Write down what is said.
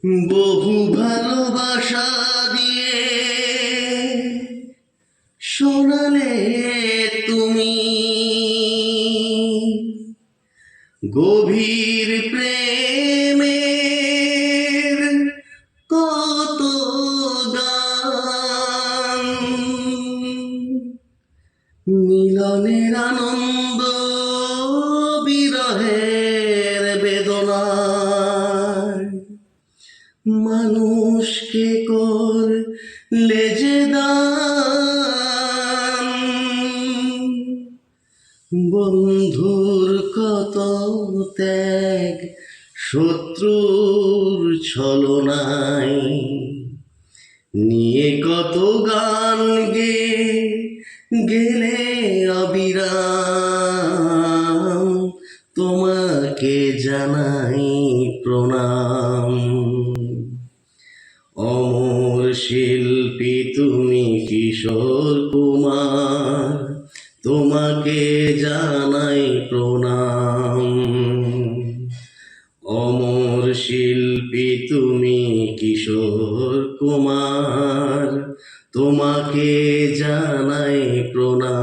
বহু ভালোবাসা দিয়ে শোনালে তুমি গভীর প্রেমের কত গান, মিলনের আনন্দ বিরহের বেদনায় মানুষকে করলে যে দান, বন্ধুর কত ত্যাগ শত্রুর ছলনায়, নিয়ে কত গান গেলে অবিরাম, তোমাকে জানাই প্রণাম। অমর শিল্পী তুমি কিশোর কুমার, তোমাকে জানাই প্রণাম। অমর শিল্পী তুমি কিশোর কুমার, তোমাকে জানাই প্রণাম।